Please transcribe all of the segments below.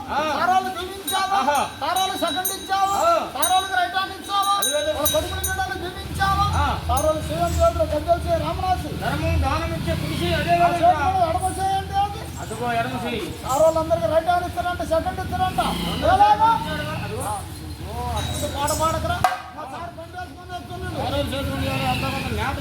తారాలు దీవించావా, తారాలు second ఇచ్చావా, తారాలకు right hand ఇచ్చావా, వాళ్ళ కొడుకుల బిడ్డలు దీవించావా, తారాలు సీఎం చేతులు గద్దెల్సి రామరాజు దానం ఇచ్చే కృషి అదే ఎడమ చేయండి అది అదిగో ఎడమ చేయి. తారాలందరికీ రైట్ హ్యాండ్ ఇస్తారంట, సెకండ్ ఇస్తారంట. అప్పుడు పాట పాడకరా మా సార్ పని చేసుకుని వస్తున్నాడు. అంత నేత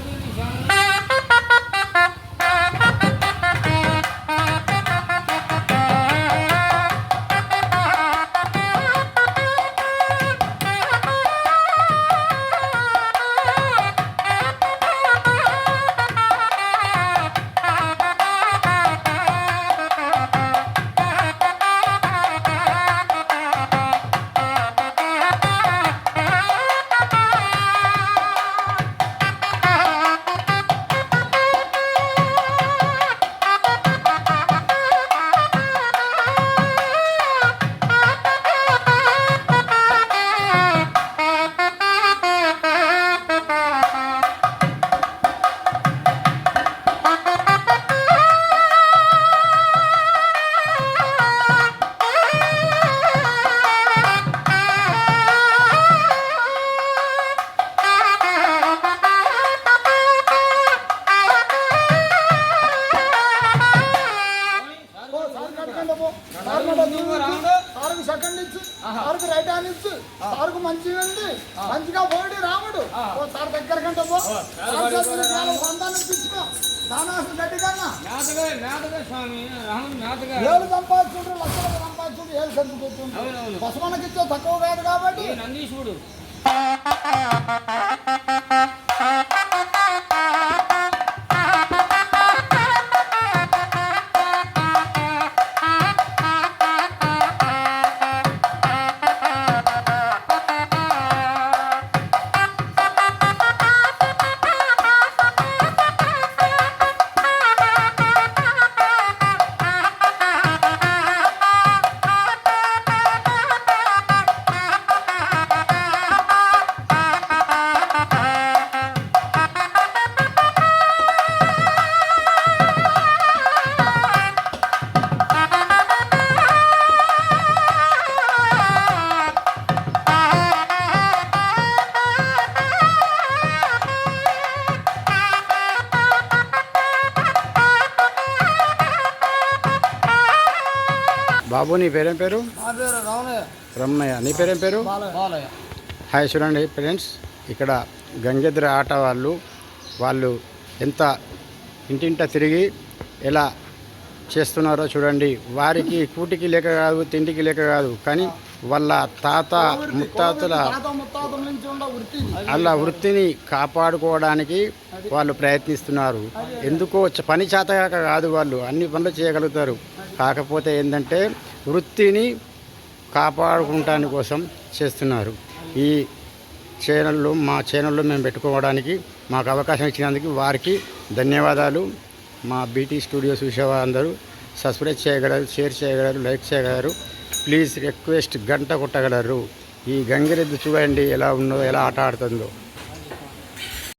సార్కు సెకండ్ ఇచ్చి సార్కు రైట్ హ్యాండ్ ఇచ్చి సార్కు మంచిగా ఉంది, మంచిగా పోయి రాముడు సార్ దగ్గర కంటే సంతానం తెచ్చుకో దానాసు గడ్డి కన్నా ఏళ్ళు సంపాదించుంటారు, లక్షలు సంపాదించుంటారు, ఏళ్ళు సరుకు పెట్టుకుంటారు. బసవనకి ఇచ్చే తక్కువ కాదు కాబట్టి నందీశుడు బాబు నీ పేరేం పేరు? రమణయ్య. నీ పేరేం పేరు? హాయ్ చూడండి ఫ్రెండ్స్, ఇక్కడ గంగెద్ర ఆట వాళ్ళు ఎంత ఇంటింట తిరిగి ఎలా చేస్తున్నారో చూడండి. వారికి కూటికి లేక కాదు, తిండికి లేక కాదు, కానీ వాళ్ళ తాత ముత్తాతల అలా వృత్తిని కాపాడుకోవడానికి వాళ్ళు ప్రయత్నిస్తున్నారు. ఎందుకో పని చేతగాక కాదు, వాళ్ళు అన్ని పనులు చేయగలుగుతారు. కాకపోతే ఏంటంటే వృత్తిని కాపాడుకుంటాని కోసం చేస్తున్నారు. ఈ మా ఛానల్లో మేము పెట్టుకోవడానికి మాకు అవకాశం ఇచ్చినందుకు వారికి ధన్యవాదాలు. మా బీటీ స్టూడియో చూసేవారందరూ సబ్స్క్రైబ్ చేయగలరు, షేర్ చేయగలరు, లైక్ చేయగలరు. ప్లీజ్ రిక్వెస్ట్ గంట కొట్టగలరు. ఈ గంగిరెద్దు చూడండి ఎలా ఉన్నదో, ఎలా ఆట ఆడుతుందో.